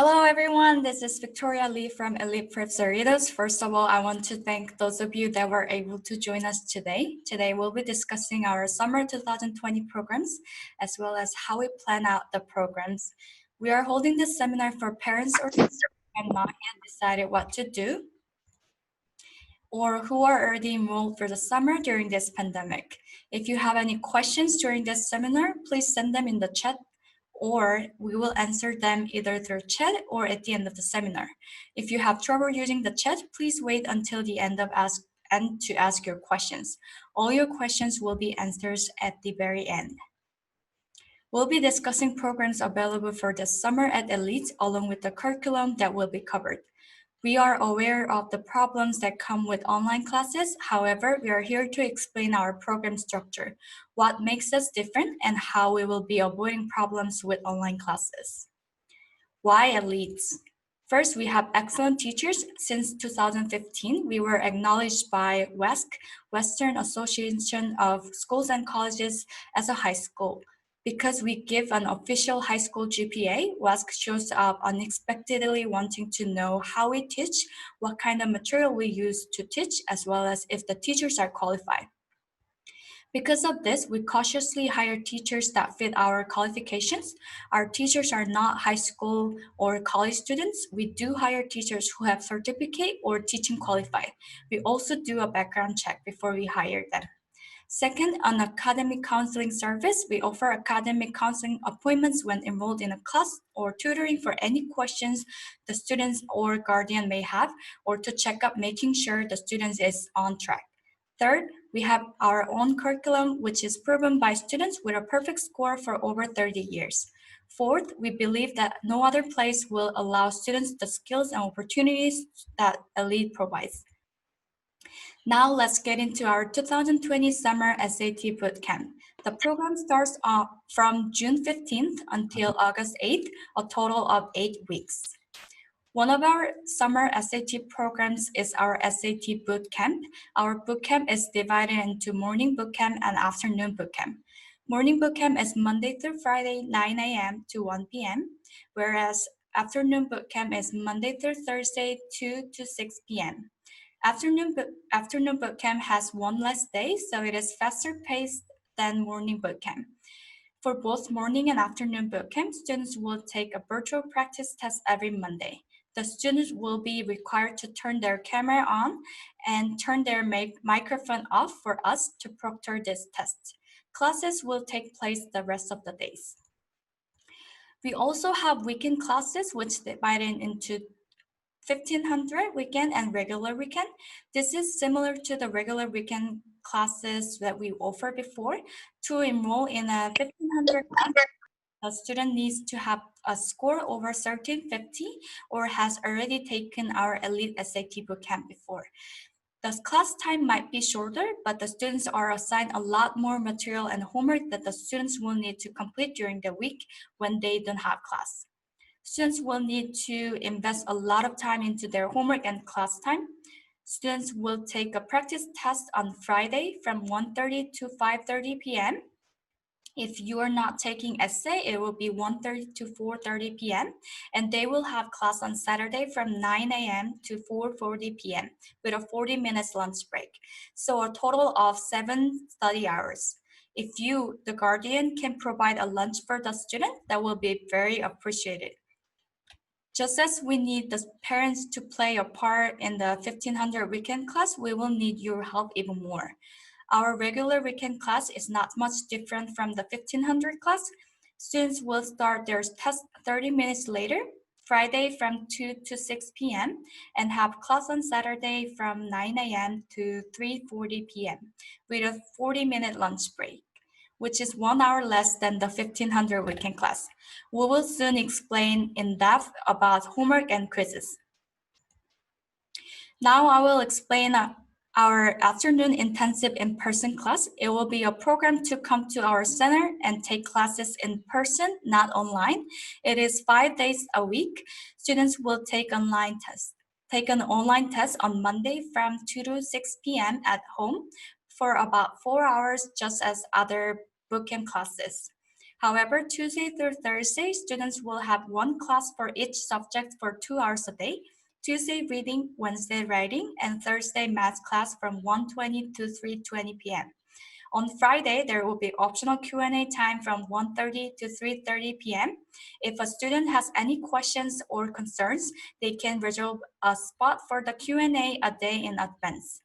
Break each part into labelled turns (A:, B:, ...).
A: Hello everyone, this is Victoria Lee from Elite Prep Cerritos. First of all, I want to thank those of you that were able to join us today. Today we'll be discussing our summer 2020 programs, as well as how we plan out the programs. We are holding this seminar for parents or students who have not yet decided what to do, or who are already enrolled for the summer during this pandemic. If you have any questions during this seminar, please send them in the chat, or we will answer them either through chat or at the end of the seminar. If you have trouble using the chat, please wait until the end to ask your questions. All your questions will be answered at the very end. We'll be discussing programs available for this summer at Elite, along with the curriculum that will be covered. We are aware of the problems that come with online classes. However, we are here to explain our program structure, what makes us different, and how we will be avoiding problems with online classes. Why Elites? First, we have excellent teachers. Since 2015, we were acknowledged by WESC, Western Association of Schools and Colleges, as a high school. Because we give an official high school GPA, WESC shows up unexpectedly wanting to know how we teach, what kind of material we use to teach, as well as if the teachers are qualified. Because of this, we cautiously hire teachers that fit our qualifications. Our teachers are not high school or college students. We do hire teachers who have certificate or teaching qualified. We also do a background check before we hire them. Second, on academic counseling service, we offer academic counseling appointments when enrolled in a class or tutoring for any questions the students or guardian may have, or to check up making sure the student is on track. Third, we have our own curriculum, which is proven by students with a perfect score for over 30 years. Fourth, we believe that no other place will allow students the skills and opportunities that Elite provides. Now let's get into our 2020 Summer SAT Bootcamp. The program starts from June 15th until August 8th, a total of 8 weeks. One of our summer SAT programs is our SAT Bootcamp. Our bootcamp is divided into morning bootcamp and afternoon bootcamp. Morning bootcamp is Monday through Friday, 9 a.m. to 1 p.m., whereas afternoon bootcamp is Monday through Thursday, 2 to 6 p.m. Afternoon bootcamp has one less day, so it is faster paced than morning bootcamp. For both morning and afternoon bootcamp, students will take a virtual practice test every Monday. The students will be required to turn their camera on and turn their microphone off for us to proctor this test. Classes will take place the rest of the days. We also have weekend classes, which divided into 1500 weekend and regular weekend. This is similar to the regular weekend classes that we offered before. To enroll in a 1500 class, the student needs to have a score over 1350 or has already taken our Elite SAT bootcamp before. The class time might be shorter, but the students are assigned a lot more material and homework that the students will need to complete during the week when they don't have class. Students will need to invest a lot of time into their homework and class time. Students will take a practice test on Friday from 1:30 to 5:30 p.m. If you are not taking essay, it will be 1:30 to 4:30 p.m. And they will have class on Saturday from 9 a.m. to 4:40 p.m. with a 40 minutes lunch break. So a total of 7 study hours. If you, the guardian, can provide a lunch for the student, that will be very appreciated. Just as we need the parents to play a part in the 1500 weekend class, we will need your help even more. Our regular weekend class is not much different from the 1500 class. Students will start their test 30 minutes later, Friday from 2 to 6 p.m., and have class on Saturday from 9 a.m. to 3:40 p.m. with a 40-minute lunch break, which is 1 hour less than the 1500 weekend class. We will soon explain in depth about homework and quizzes. Now I will explain our afternoon intensive in-person class. It will be a program to come to our center and take classes in person, not online. It is 5 days a week. Students will take an online test on Monday from 2 to 6 p.m. at home for about 4 hours, just as other bootcamp classes. However, Tuesday through Thursday, students will have one class for each subject for 2 hours a day. Tuesday reading, Wednesday writing, and Thursday math class from 1:20 to 3:20 p.m. On Friday, there will be optional Q&A time from 1:30 to 3:30 p.m. If a student has any questions or concerns, they can reserve a spot for the Q&A a day in advance.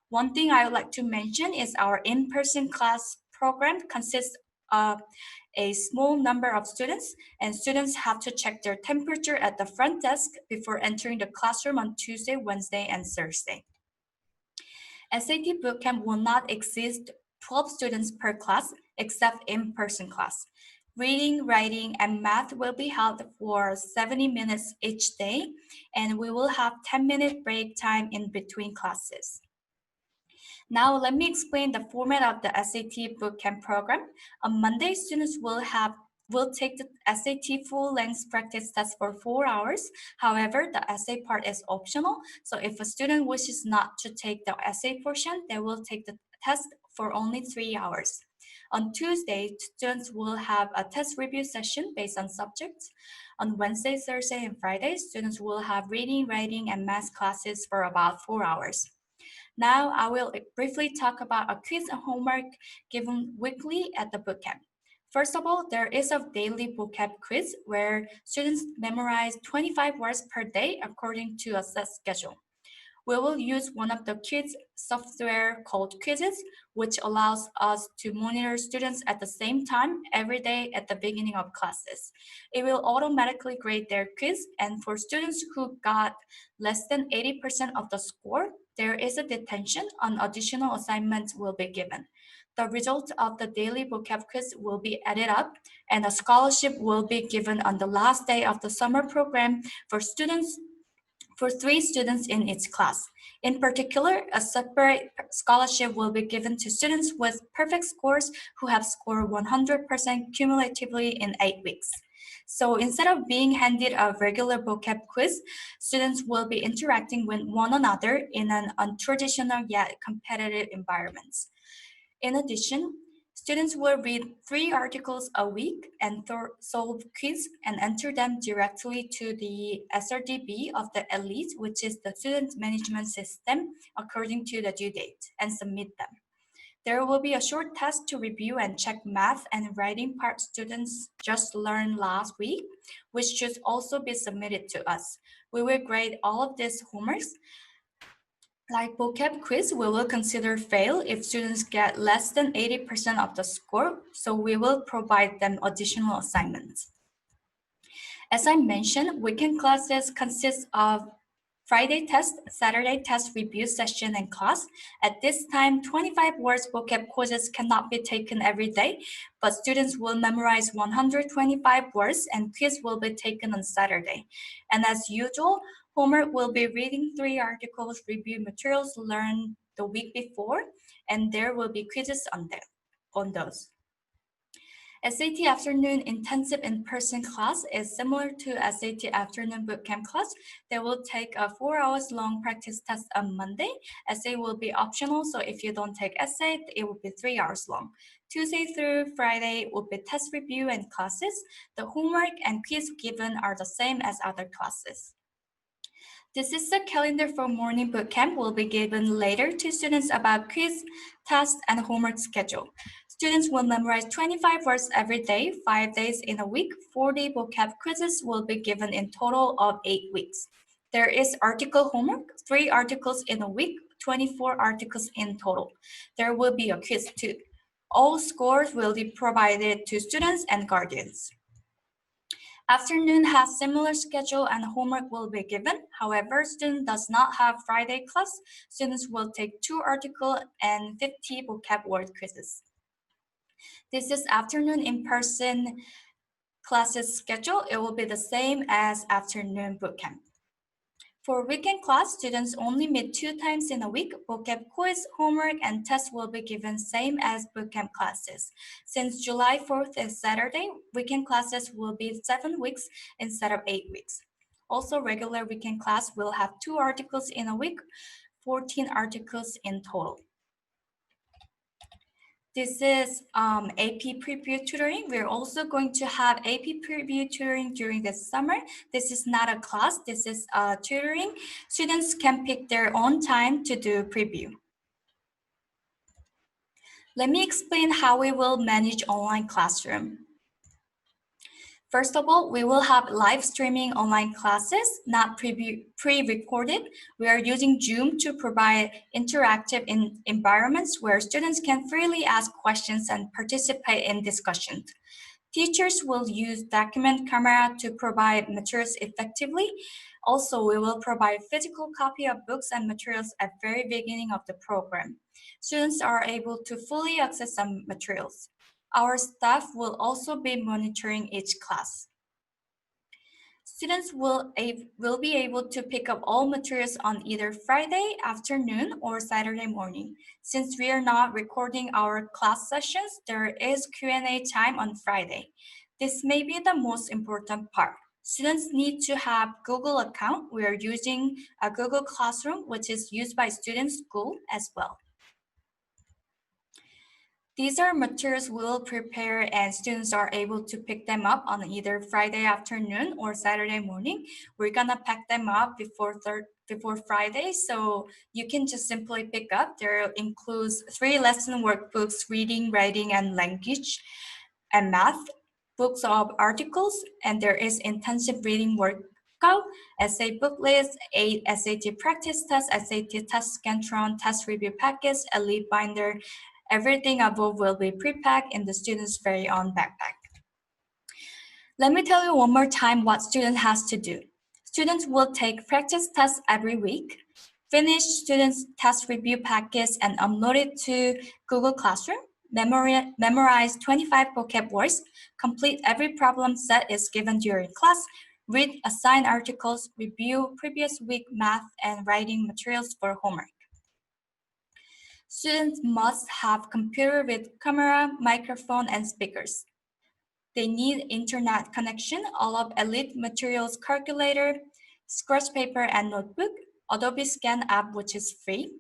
A: One thing I would like to mention is our in-person class program consists of a small number of students, and students have to check their temperature at the front desk before entering the classroom on Tuesday, Wednesday, and Thursday. SAT bootcamp will not exceed 12 students per class, except in-person class. Reading, writing, and math will be held for 70 minutes each day, and we will have 10-minute break time in between classes. Now, let me explain the format of the SAT bootcamp program. On Monday, students will take the SAT full-length practice test for 4 hours. However, the essay part is optional, so if a student wishes not to take the essay portion, they will take the test for only 3 hours. On Tuesday, students will have a test review session based on subjects. On Wednesday, Thursday, and Friday, students will have reading, writing, and math classes for about 4 hours. Now, I will briefly talk about a quiz and homework given weekly at the bootcamp. First of all, there is a daily bootcamp quiz where students memorize 25 words per day according to a set schedule. We will use one of the quiz software called Quizzes, which allows us to monitor students at the same time every day at the beginning of classes. It will automatically grade their quiz, and for students who got less than 80% of the score, there is a detention on additional assignments will be given. The result of the daily vocab quiz will be added up, and a scholarship will be given on the last day of the summer program for 3 students in each class. In particular, a separate scholarship will be given to students with perfect scores who have scored 100% cumulatively in 8 weeks. So instead of being handed a regular vocab quiz, students will be interacting with one another in an untraditional yet competitive environment. In addition, students will read 3 articles a week and solve quiz and enter them directly to the SRDB of the Elite, which is the student management system, according to the due date, and submit them. There will be a short test to review and check math and writing part students just learned last week, which should also be submitted to us. We will grade all of these homeworks. Like vocab quiz, we will consider fail if students get less than 80% of the score, so we will provide them additional assignments. As I mentioned, weekend classes consist of Friday test, Saturday test review session and class. At this time, 25 words vocab quizzes cannot be taken every day, but students will memorize 125 words and quiz will be taken on Saturday. And as usual, homework will be reading 3 articles, review materials learned the week before, and there will be quizzes on those. SAT afternoon intensive in-person class is similar to SAT afternoon bootcamp class. They will take a 4 hours long practice test on Monday. Essay will be optional, so if you don't take essay, it will be 3 hours long. Tuesday through Friday will be test review and classes. The homework and quiz given are the same as other classes. This is the calendar for morning bootcamp will be given later to students about quiz, test, and homework schedule. Students will memorize 25 words every day, 5 days in a week. 40 vocab quizzes will be given in total of 8 weeks. There is article homework, 3 articles in a week, 24 articles in total. There will be a quiz too. All scores will be provided to students and guardians. Afternoon has similar schedule and homework will be given. However, student does not have Friday class. Students will take 2 articles and 50 vocab word quizzes. This is afternoon in-person classes schedule. It will be the same as afternoon bootcamp. For weekend class, students only meet 2 times in a week. Vocab quiz, homework, and test will be given same as bootcamp classes. Since July 4th is Saturday, weekend classes will be 7 weeks instead of 8 weeks. Also, regular weekend class will have 2 articles in a week, 14 articles in total. This is AP preview tutoring. We're also going to have AP preview tutoring during the summer. This is not a class, this is tutoring. Students can pick their own time to do preview. Let me explain how we will manage online classroom. First of all, we will have live streaming online classes, not pre-recorded. We are using Zoom to provide interactive environments where students can freely ask questions and participate in discussions. Teachers will use document camera to provide materials effectively. Also, we will provide physical copy of books and materials at the very beginning of the program. Students are able to fully access some materials. Our staff will also be monitoring each class. Students will be able to pick up all materials on either Friday afternoon or Saturday morning. Since we are not recording our class sessions, there is Q&A time on Friday. This may be the most important part. Students need to have Google account. We are using a Google Classroom, which is used by students' school as well. These are materials we'll prepare and students are able to pick them up on either Friday afternoon or Saturday morning. We're gonna pack them up before Friday, so you can just simply pick up. There includes 3 lesson workbooks, reading, writing, and language, and math, books of articles, and there is intensive reading workout, essay booklets, 8 SAT practice tests, SAT test Scantron, test review packets, Elite binder. Everything above will be pre-packed in the student's very own backpack. Let me tell you one more time what student has to do. Students will take practice tests every week, finish students' test review packets and upload it to Google Classroom, memorize 25 vocab words, complete every problem set is given during class, read assigned articles, review previous week math and writing materials for homework. Students must have computer with camera, microphone, and speakers. They need internet connection, all of Elite materials calculator, scratch paper and notebook, Adobe Scan app, which is free.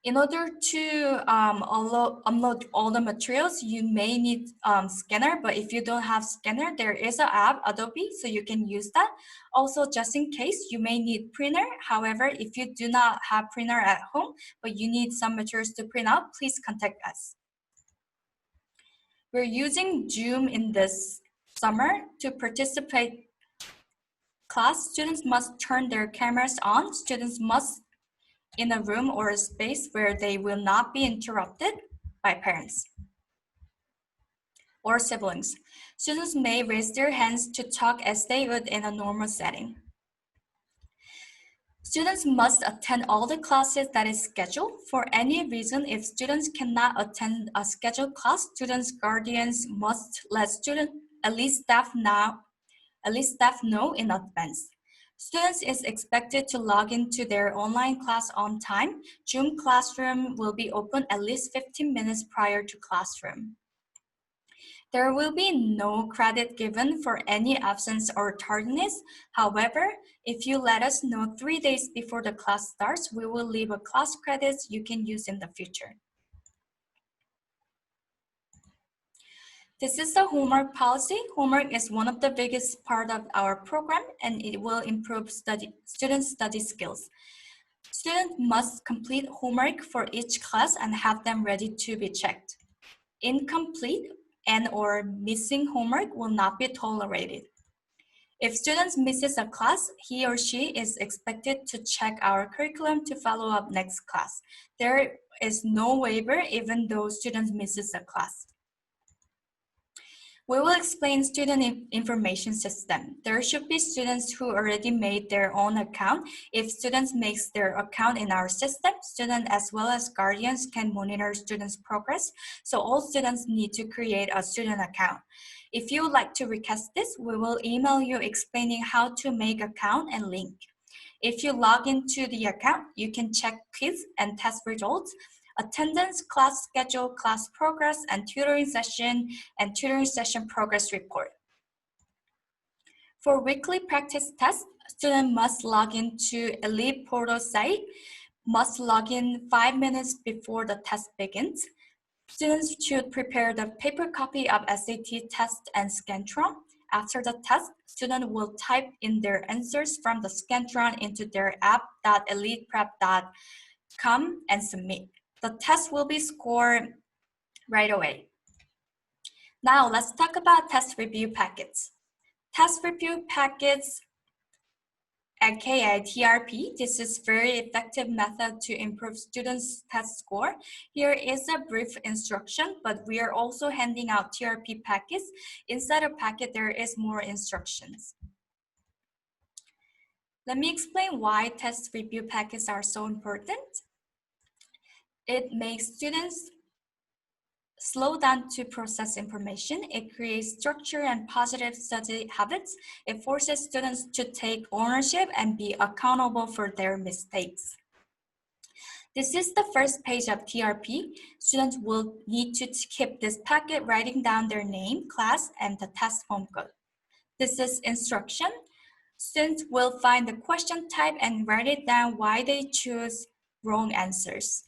A: In order to upload all the materials, you may need scanner, but if you don't have scanner, there is an app, Adobe, so you can use that. Also, just in case, you may need printer. However, if you do not have printer at home, but you need some materials to print out, please contact us. We're using Zoom in this summer to participate class. Students must turn their cameras on. Students must in a room or a space where they will not be interrupted by parents or siblings. Students may raise their hands to talk as they would in a normal setting. Students must attend all the classes that is scheduled. For any reason, if students cannot attend a scheduled class, students' guardians must let Elite staff know in advance. Students is expected to log into their online class on time. Zoom classroom will be open at least 15 minutes prior to classroom. There will be no credit given for any absence or tardiness. However, if you let us know 3 days before the class starts, we will leave a class credits you can use in the future. This is the homework policy. Homework is one of the biggest part of our program and it will improve student study skills. Students must complete homework for each class and have them ready to be checked. Incomplete and/or missing homework will not be tolerated. If students misses a class, he or she is expected to check our curriculum to follow up next class. There is no waiver even though students misses a class. We will explain student information system. There should be students who already made their own account. If students makes their account in our system, students as well as guardians can monitor students' progress. So all students need to create a student account. If you would like to request this, we will email you explaining how to make account and link. If you log into the account, you can check quiz and test results, attendance, class schedule, class progress, and tutoring session progress report. For weekly practice tests, student must log into Elite portal site, must log in 5 minutes before the test begins. Students should prepare the paper copy of SAT test and Scantron. After the test, students will type in their answers from the Scantron into their app.eliteprep.com and submit. The test will be scored right away. Now let's talk about test review packets. Test review packets, aka TRP, this is very effective method to improve students' test score. Here is a brief instruction, but we are also handing out TRP packets. Inside a packet, there is more instructions. Let me explain why test review packets are so important. It makes students slow down to process information. It creates structure and positive study habits. It forces students to take ownership and be accountable for their mistakes. This is the first page of TRP. Students will need to keep this packet writing down their name, class, and the test home code. This is instruction. Students will find the question type and write it down why they choose wrong answers.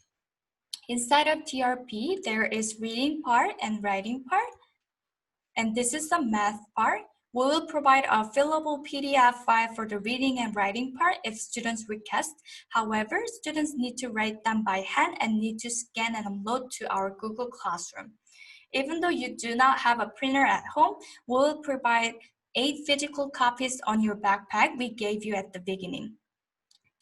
A: Inside of TRP, there is reading part and writing part, and this is the math part. We will provide a fillable PDF file for the reading and writing part if students request. However, students need to write them by hand and need to scan and upload to our Google Classroom. Even though you do not have a printer at home, we will provide 8 physical copies on your backpack we gave you at the beginning.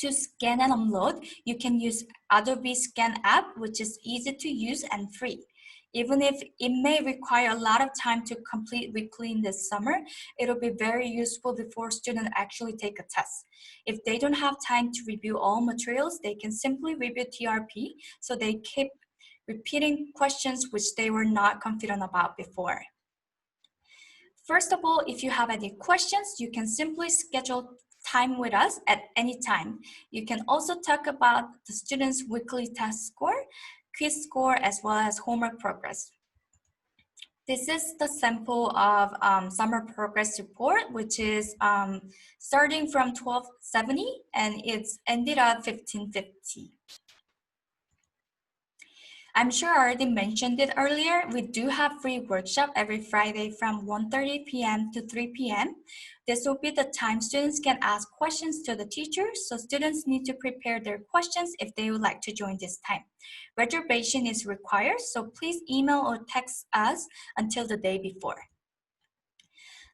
A: To scan and upload, you can use Adobe Scan app, which is easy to use and free. Even if it may require a lot of time to complete weekly in this summer, it'll be very useful before students actually take a test. If they don't have time to review all materials, they can simply review TRP so they keep repeating questions which they were not confident about before. First of all, if you have any questions, you can simply schedule time with us at any time. You can also talk about the students' weekly test score, quiz score, as well as homework progress. This is the sample of summer progress report, which is starting from 1270 and it's ended at 1550. I'm sure I already mentioned it earlier. We do have free workshop every Friday from 1:30 p.m. to 3 p.m. This will be the time students can ask questions to the teachers, so students need to prepare their questions if they would like to join this time. Reservation is required, so please email or text us until the day before.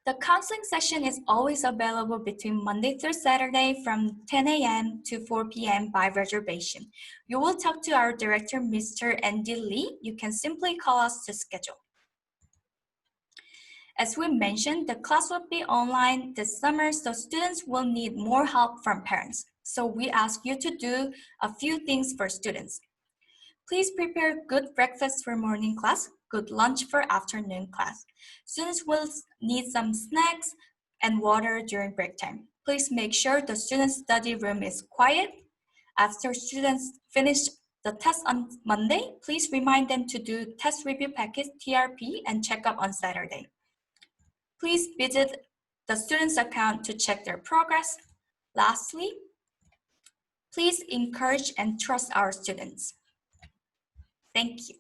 A: The counseling session is always available between Monday through Saturday from 10 a.m. to 4 p.m. by reservation. You will talk to our director, Mr. Andy Lee. You can simply call us to schedule. As we mentioned, the class will be online this summer, so students will need more help from parents. So we ask you to do a few things for students. Please prepare good breakfast for morning class, good lunch for afternoon class. Students will need some snacks and water during break time. Please make sure the student study room is quiet. After students finish the test on Monday, please remind them to do test review package TRP and check up on Saturday. Please visit the student's account to check their progress. Lastly, please encourage and trust our students. Thank you.